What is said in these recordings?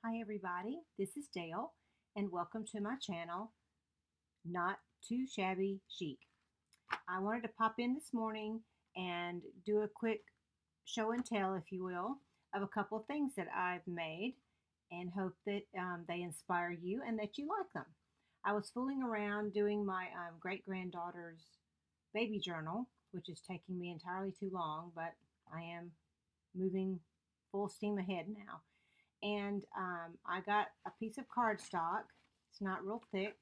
Hi everybody, this is Dale and welcome to my channel, Not Too Shabby Chic. I wanted to pop in this morning and do a quick show and tell, if you will, of a couple of things that I've made and hope that they inspire you and that you like them. I was fooling around doing my great-granddaughter's baby journal, which is taking me entirely too long, but I am moving full steam ahead now. And I got a piece of cardstock. It's not real thick.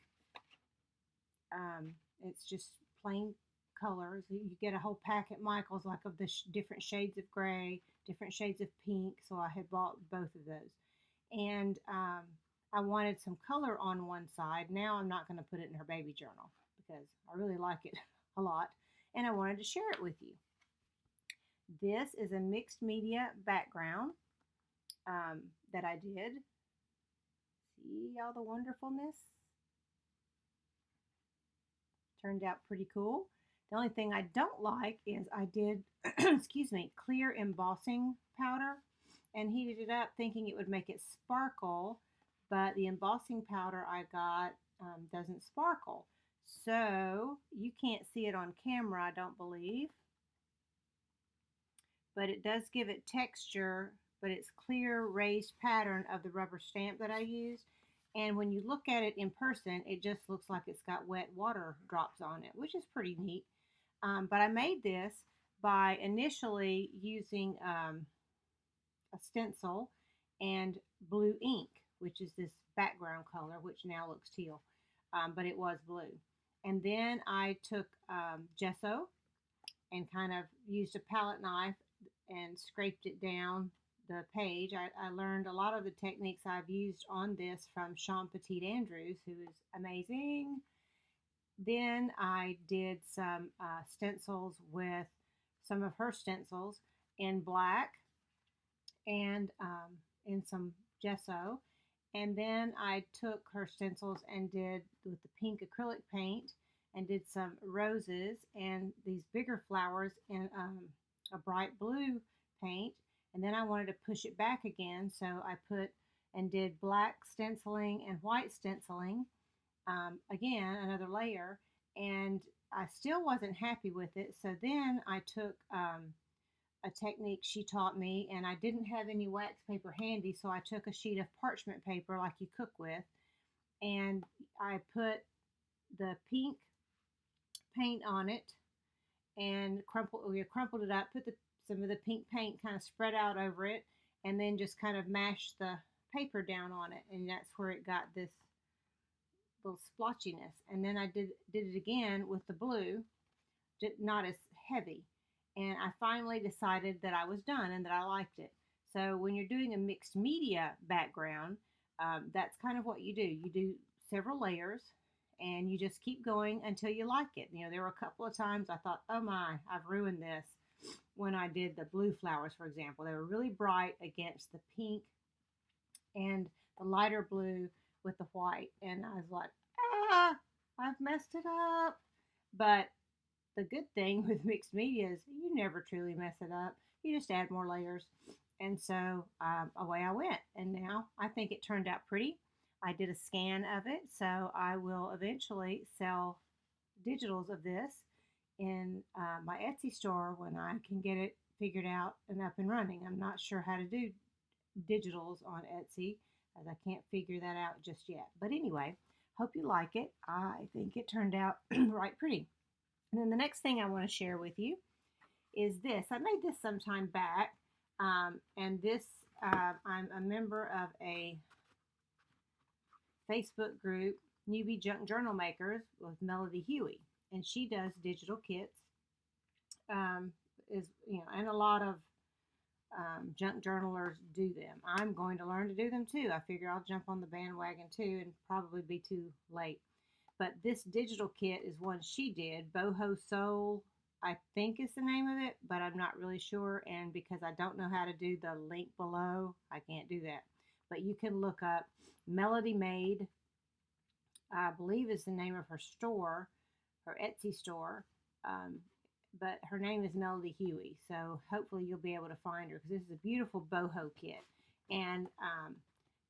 It's just plain colors. You get a whole pack at Michael's, like of the different shades of gray, different shades of pink. So I had bought both of those. And I wanted some color on one side. Now I'm not going to put it in her baby journal because I really like it a lot. And I wanted to share it with you. This is a mixed media background that I did. See all the wonderfulness? Turned out pretty cool. The only thing I don't like is I did, excuse me, clear embossing powder and heated it up thinking it would make it sparkle, but the embossing powder I got doesn't sparkle. So you can't see it on camera, I don't believe, but it does give it texture, but it's clear raised pattern of the rubber stamp that I used. And when you look at it in person, it just looks like it's got wet water drops on it, which is pretty neat. But I made this by initially using a stencil and blue ink, which is this background color, which now looks teal, but it was blue. And then I took gesso and kind of used a palette knife and scraped it down the page. I learned a lot of the techniques I've used on this from Sean Petit Andrews, who is amazing. Then I did some stencils with some of her stencils in black and in some gesso. And then I took her stencils and did with the pink acrylic paint and did some roses and these bigger flowers in a bright blue paint. And then I wanted to push it back again, so I put and did black stenciling and white stenciling, again, another layer, and I still wasn't happy with it. So then I took a technique she taught me, and I didn't have any wax paper handy, so I took a sheet of parchment paper like you cook with, and I put the pink paint on it and crumpled it up, put some of the pink paint kind of spread out over it, and then just kind of mashed the paper down on it, and that's where it got this little splotchiness. And then I did it again with the blue, not as heavy, and I finally decided that I was done and that I liked it. So when you're doing a mixed media background, that's kind of what you do. You do several layers and you just keep going until you like it. You know, there were a couple of times I thought, oh my, I've ruined this, when I did the blue flowers, for example. They were really bright against the pink and the lighter blue with the white. And I was like, I've messed it up. But the good thing with mixed media is you never truly mess it up. You just add more layers. And so away I went. And now I think it turned out pretty. I did a scan of it, so I will eventually sell digitals of this in my Etsy store when I can get it figured out and up and running. I'm not sure how to do digitals on Etsy, as I can't figure that out just yet. But anyway, hope you like it. I think it turned out right pretty. And then the next thing I want to share with you is this. I made this some time back, and this, I'm a member of a Facebook group, Newbie Junk Journal Makers, with Melody Huey, and she does digital kits. And a lot of junk journalers do them. I'm going to learn to do them too. I figure I'll jump on the bandwagon too, and probably be too late. But this digital kit is one she did. Boho Soul, I think is the name of it, but I'm not really sure. And because I don't know how to do the link below, I can't do that. But you can look up Melody Made, I believe is the name of her store, her Etsy store. But her name is Melody Huey, so hopefully you'll be able to find her, because this is a beautiful boho kit. And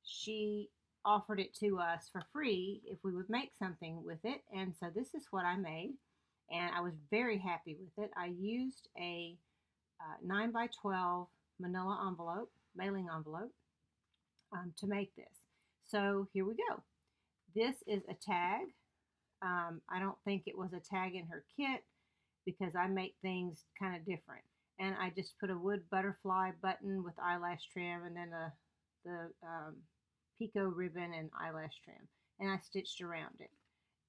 she offered it to us for free if we would make something with it. And so this is what I made. And I was very happy with it. I used a 9 by 12 manila envelope, mailing envelope, to make this. So here we go. This is a tag. I don't think it was a tag in her kit because I make things kind of different. And I just put a wood butterfly button with eyelash trim, and then the picot ribbon and eyelash trim. And I stitched around it.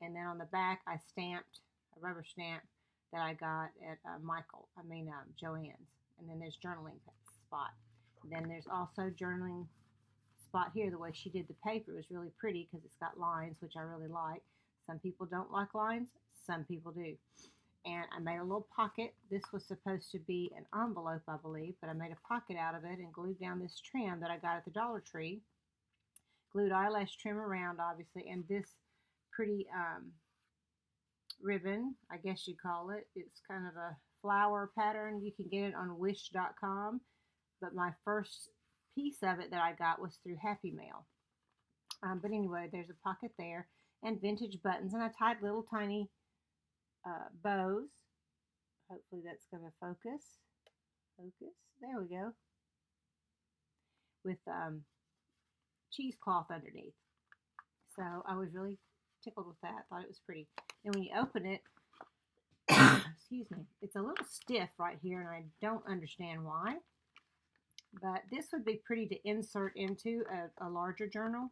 And then on the back, I stamped a rubber stamp that I got at Joann's. And then there's journaling spot. And then there's also journaling spot here. The way she did the paper was really pretty because it's got lines, which I really like. Some people don't like lines, some people do. And I made a little pocket. This was supposed to be an envelope, I believe, but I made a pocket out of it and glued down this trim that I got at the Dollar Tree. Glued eyelash trim around, obviously, and this pretty ribbon, I guess you call it. It's kind of a flower pattern. You can get it on wish.com, but my first piece of it that I got was through Happy Mail. But anyway, there's a pocket there and vintage buttons, and I tied little tiny bows. Hopefully that's going to focus. There we go. With cheesecloth underneath. So I was really tickled with that. Thought it was pretty. And when you open it, excuse me, it's a little stiff right here, and I don't understand why. But this would be pretty to insert into a larger journal.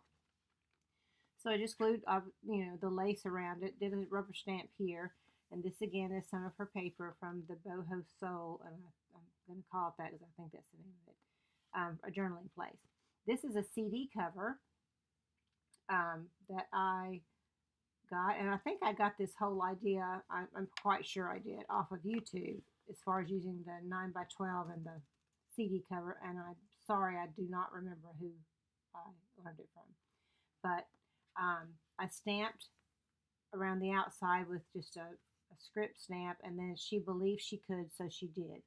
So I just glued, the lace around it, did a rubber stamp here, and this again is some of her paper from the Boho Soul, and I'm going to call it that because I think that's the name of it, a journaling place. This is a CD cover that I got, and I think I got this whole idea, I'm quite sure I did, off of YouTube, as far as using the 9 by 12 and the CD cover, and I'm sorry I do not remember who I learned it from. But I stamped around the outside with just a script stamp, and then she believed she could, so she did.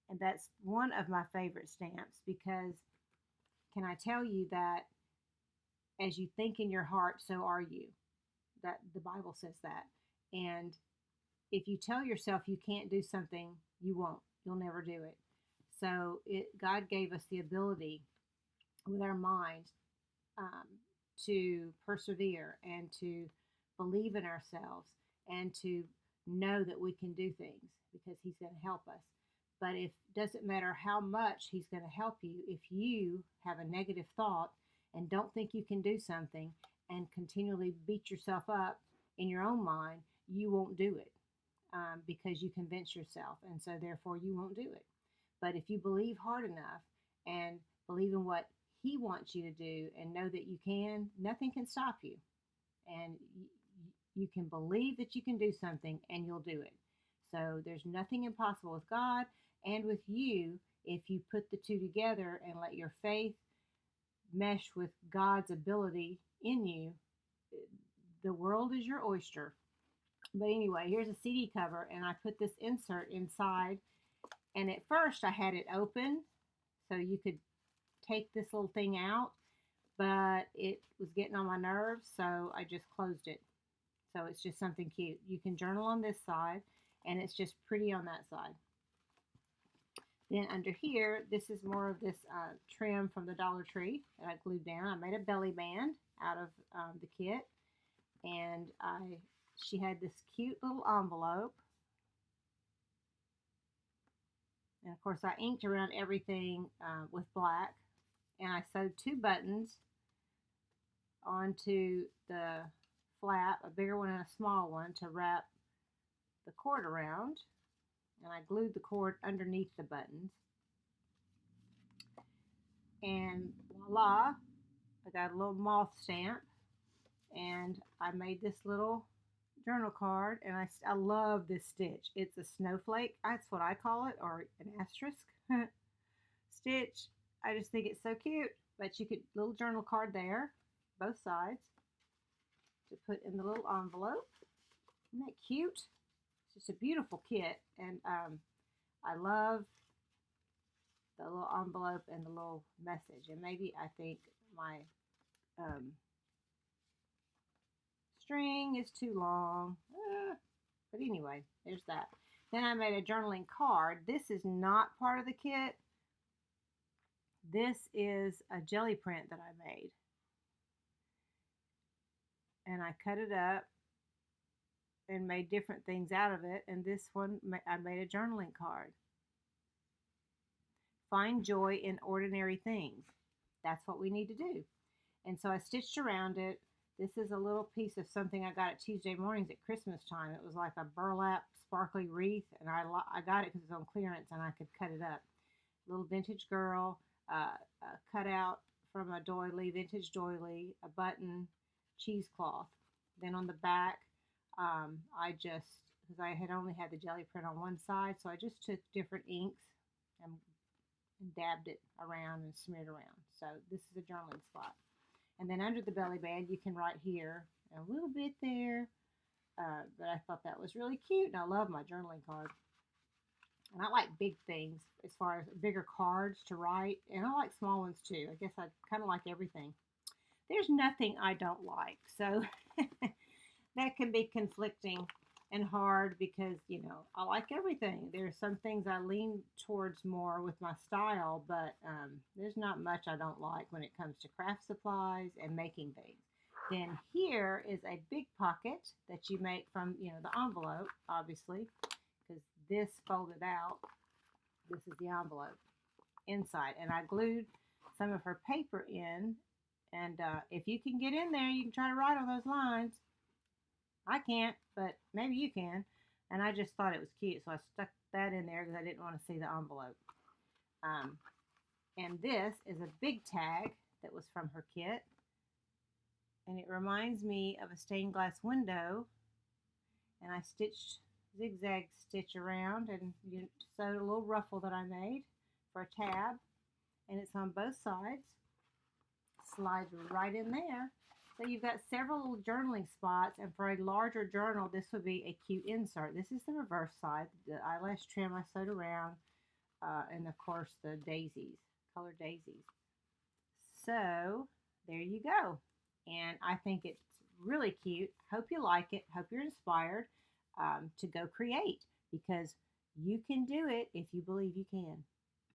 And that's one of my favorite stamps because, can I tell you that as you think in your heart, so are you. That the Bible says that. And if you tell yourself you can't do something, you won't. You'll never do it. So God gave us the ability with our mind to persevere and to believe in ourselves and to know that we can do things because He's going to help us. But it doesn't matter how much He's going to help you, if you have a negative thought and don't think you can do something and continually beat yourself up in your own mind, you won't do it because you convince yourself, and so therefore you won't do it. But if you believe hard enough and believe in what He wants you to do and know that you can, nothing can stop you. And you can believe that you can do something and you'll do it. So there's nothing impossible with God and with you if you put the two together and let your faith mesh with God's ability in you. The world is your oyster. But anyway, here's a CD cover, and I put this insert inside. And at first I had it open so you could take this little thing out, but it was getting on my nerves, so I just closed it. So it's just something cute. You can journal on this side, and it's just pretty on that side. Then under here, this is more of this trim from the Dollar Tree that I glued down. I made a belly band out of the kit, and she had this cute little envelope. And of course I inked around everything with black, and I sewed 2 buttons onto the flap, a bigger one and a small one, to wrap the cord around, and I glued the cord underneath the buttons. And voila, I got a little moth stamp, and I made this little journal card, and I love this stitch. It's a snowflake, that's what I call it, or an asterisk stitch. I just think it's so cute. But you could, little journal card there, both sides, to put in the little envelope. Isn't that cute? It's just a beautiful kit, and I love the little envelope and the little message. And maybe I think my string is too long. But anyway, there's that. Then I made a journaling card. This is not part of the kit. This is a jelly print that I made. And I cut it up and made different things out of it. And this one, I made a journaling card. Find joy in ordinary things. That's what we need to do. And so I stitched around it. This is a little piece of something I got at Tuesday mornings at Christmas time. It was like a burlap sparkly wreath, and I got it because it was on clearance and I could cut it up. Little vintage girl, cut out from a doily, vintage doily, a button, cheesecloth. Then on the back, I just, because I had only had the jelly print on one side, so I just took different inks and dabbed it around and smeared around. So this is a journaling spot. And then under the belly band, you can write here and a little bit there. But I thought that was really cute, and I love my journaling card. And I like big things as far as bigger cards to write, and I like small ones too. I guess I kind of like everything. There's nothing I don't like, so that can be conflicting and hard because, you know, I like everything. There's some things I lean towards more with my style, but there's not much I don't like when it comes to craft supplies and making things. Then here is a big pocket that you make from, you know, the envelope, obviously, because this folded out. This is the envelope inside, and I glued some of her paper in, and if you can get in there, you can try to write on those lines. I can't, but maybe you can. And I just thought it was cute, so I stuck that in there because I didn't want to see the envelope. And this is a big tag that was from her kit. And it reminds me of a stained glass window. And I stitched zigzag stitch around and sewed a little ruffle that I made for a tab. And it's on both sides. Slides right in there. So you've got several little journaling spots, and for a larger journal, this would be a cute insert. This is the reverse side, the eyelash trim I sewed around, and of course the daisies, colored daisies. So there you go. And I think it's really cute. Hope you like it. Hope you're inspired to go create, because you can do it if you believe you can.